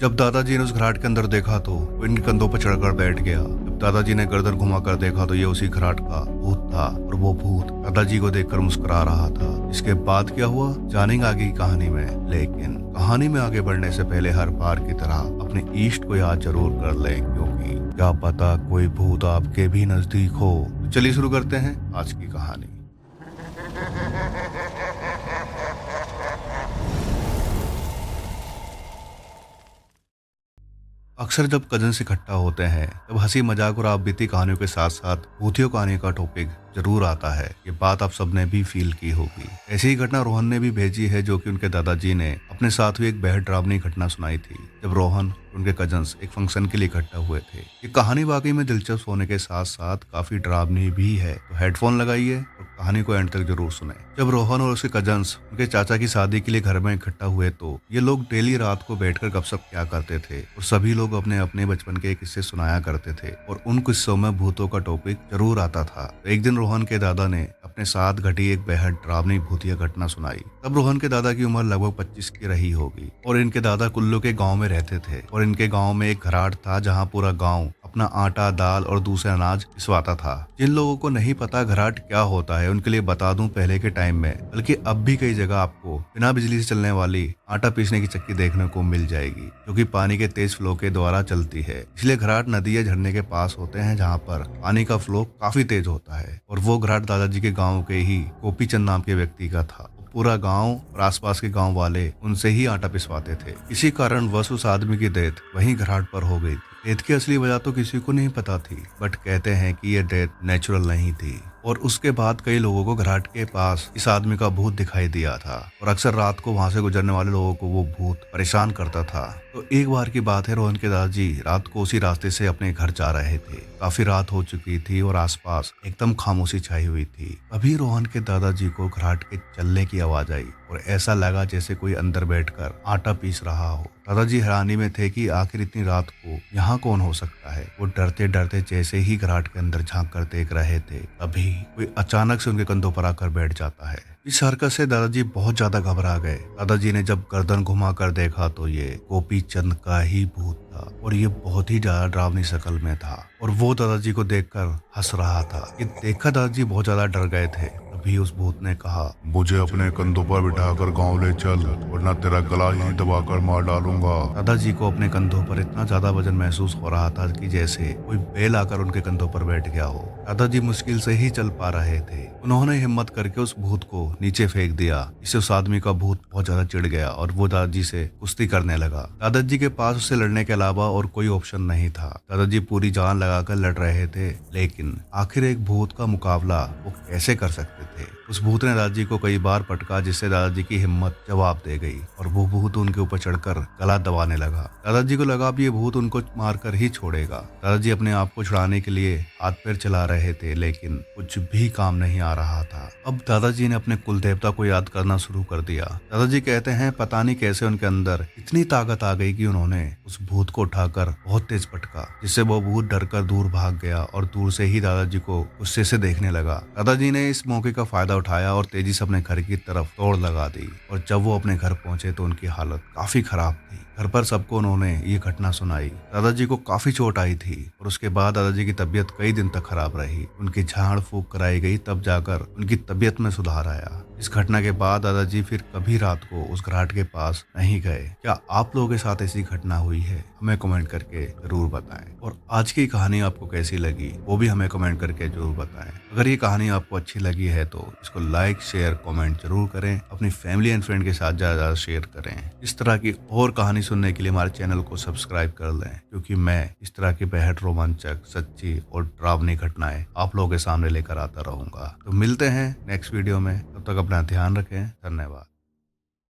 जब दादाजी ने उस घराट के अंदर देखा तो वो इनके कंधों पर चढ़कर बैठ गया। जब दादाजी ने गर्दन घुमाकर देखा तो ये उसी घराट का भूत था और वो भूत दादाजी को देखकर मुस्कुरा रहा था। इसके बाद क्या हुआ जानेंगे आगे की कहानी में, लेकिन कहानी में आगे बढ़ने से पहले हर बार की तरह अपने ईष्ट को याद जरूर कर लें, क्योंकि क्या पता कोई भूत आपके भी नजदीक हो। तो चलिए शुरू करते हैं आज की कहानी। अक्सर जब कजन्स इकट्ठा होते हैं तब हंसी मजाक और आप बीती कहानियों के साथ साथ भूतियों कहानी का टॉपिक जरूर आता है। ये बात आप सबने भी फील की होगी। ऐसी ही घटना रोहन ने भी भेजी है, जो कि उनके दादाजी ने अपने साथ हुई एक बेहद डरावनी घटना सुनाई थी जब रोहन और उनके कजन्स एक फंक्शन के लिए इकट्ठा हुए थे। ये कहानी वाकई में दिलचस्प होने के साथ साथ काफी डरावनी भी है, तो हेडफोन लगाइए और कहानी को एंड तक जरूर सुने। जब रोहन और उसके कजन्स उनके चाचा की शादी के लिए घर में इकट्ठा हुए तो ये लोग डेली रात को बैठकर गपशप क्या करते थे और सभी लोग अपने अपने बचपन के किस्से सुनाया करते थे और उन किस्सों में भूतों का टॉपिक जरूर आता था। तो एक दिन रोहन के दादा ने अपने साथ घटी एक बेहद डरावनी भूतिया घटना सुनाई। तब रोहन के दादा की उम्र लगभग 25 की रही होगी और इनके दादा कुल्लू के गांव में रहते थे और इनके गांव में एक घराट था जहां पूरा गांव अपना आटा दाल और दूसरे अनाज पिसवाता था। जिन लोगों को नहीं पता घराट क्या होता है उनके लिए बता दूं, पहले के टाइम में बल्कि अब भी कई जगह आपको बिना बिजली से चलने वाली आटा पीसने की चक्की देखने को मिल जाएगी, जो कि पानी के तेज फ्लो के द्वारा चलती है। इसलिए घराट नदी या झरने के पास होते हैं जहाँ पर पानी का फ्लो काफी तेज होता है। और वो घराट दादाजी के गाँव के ही गोपी चंद नाम के व्यक्ति का था। पूरा गांव और आसपास के गांव वाले उनसे ही आटा पिसवाते थे। इसी कारण वह उस आदमी की डेथ वहीं घराट पर हो गई थी। डेथ की असली वजह तो किसी को नहीं पता थी, बट कहते हैं कि यह डेथ नेचुरल नहीं थी। और उसके बाद कई लोगों को घराट के पास इस आदमी का भूत दिखाई दिया था और अक्सर रात को वहां से गुजरने वाले लोगों को वो भूत परेशान करता था। तो एक बार की बात है, रोहन के दादाजी रात को उसी रास्ते से अपने घर जा रहे थे। काफी रात हो चुकी थी और आसपास एकदम खामोशी छाई हुई थी। अभी रोहन के दादाजी को घराट के चलने की आवाज आई और ऐसा लगा जैसे कोई अंदर बैठकर आटा पीस रहा हो। दादाजी हैरानी में थे कि आखिर इतनी रात को यहाँ कौन हो सकता है। वो डरते डरते जैसे ही घराट के अंदर झांक कर देख रहे थे, अभी कोई अचानक से उनके कंधों पर आकर बैठ जाता है। इस हरकत से दादाजी बहुत ज्यादा घबरा गए। दादाजी ने जब गर्दन घुमा कर देखा तो ये गोपी चंद का ही भूत था और ये बहुत ही ज्यादा डरावनी शक्ल में था और वो दादाजी को देखकर हंस रहा था। ये देखकर दादाजी बहुत ज्यादा डर गए थे। तभी उस भूत ने कहा, मुझे अपने कंधों पर बिठाकर गांव ले चल, वरना तेरा गला ही दबाकर मार डालूंगा। दादाजी को अपने कंधों पर इतना ज्यादा वजन महसूस हो रहा था कि जैसे कोई बैल आकर उनके कंधों पर बैठ गया हो। दादाजी मुश्किल से ही चल पा रहे थे। उन्होंने हिम्मत करके उस भूत को नीचे फेंक दिया। इससे उस आदमी का भूत बहुत ज्यादा चिढ़ गया और वो दादाजी से कुश्ती करने लगा। दादाजी के पास उससे लड़ने के अलावा और कोई ऑप्शन नहीं था। दादाजी पूरी जान लगाकर लड़ रहे थे, लेकिन आखिर एक भूत का मुकाबला वो कैसे कर सकते थे। उस भूत ने दादाजी को कई बार पटका, जिससे दादाजी की हिम्मत जवाब दे गई और वो भूत उनके ऊपर चढ़कर गला दबाने लगा। दादाजी को लगा अब ये भूत उनको मारकर ही छोड़ेगा। दादाजी अपने आप को छुड़ाने के लिए हाथ पैर चला रहे थे, लेकिन कुछ भी काम नहीं आ रहा था। अब दादाजी ने अपने कुल देवता को याद करना शुरू कर दिया। दादाजी कहते हैं पता नहीं कैसे उनके अंदर इतनी ताकत आ गई कि उन्होंने उस भूत को उठाकर बहुत तेज पटका, जिससे वो भूत डरकर दूर भाग गया और दूर से ही दादाजी को गुस्से से देखने लगा। दादाजी ने इस मौके का फायदा उठाया और तेजी से अपने घर की तरफ दौड़ लगा दी और जब वो अपने घर पहुंचे तो उनकी हालत काफी खराब थी। घर पर सबको उन्होंने ये घटना सुनाई। दादाजी को काफी चोट आई थी और उसके बाद दादाजी की तबीयत कई दिन तक खराब रही। उनकी झाड़ फूक कराई गई, तब जाकर उनकी तबीयत में सुधार आया। इस घटना के बाद दादाजी फिर कभी रात को उस घराट के पास नहीं गए। क्या आप लोगों के साथ ऐसी घटना हुई है? हमें कमेंट करके जरूर बताएं। और आज की कहानी आपको कैसी लगी वो भी हमें कमेंट करके जरूर बताएं। अगर ये कहानी आपको अच्छी लगी है तो इसको लाइक शेयर कमेंट जरूर करें। अपनी फैमिली एंड फ्रेंड के साथ ज्यादा शेयर करें। इस तरह की और कहानी सुनने के लिए हमारे चैनल को सब्सक्राइब कर लें, क्योंकि मैं इस तरह की बेहद रोमांचक, सच्ची और डरावनी घटनाएं आप लोगों के सामने लेकर आता रहूंगा। तो मिलते हैं नेक्स्ट वीडियो में, तब तक अपना ध्यान रखें। धन्यवाद।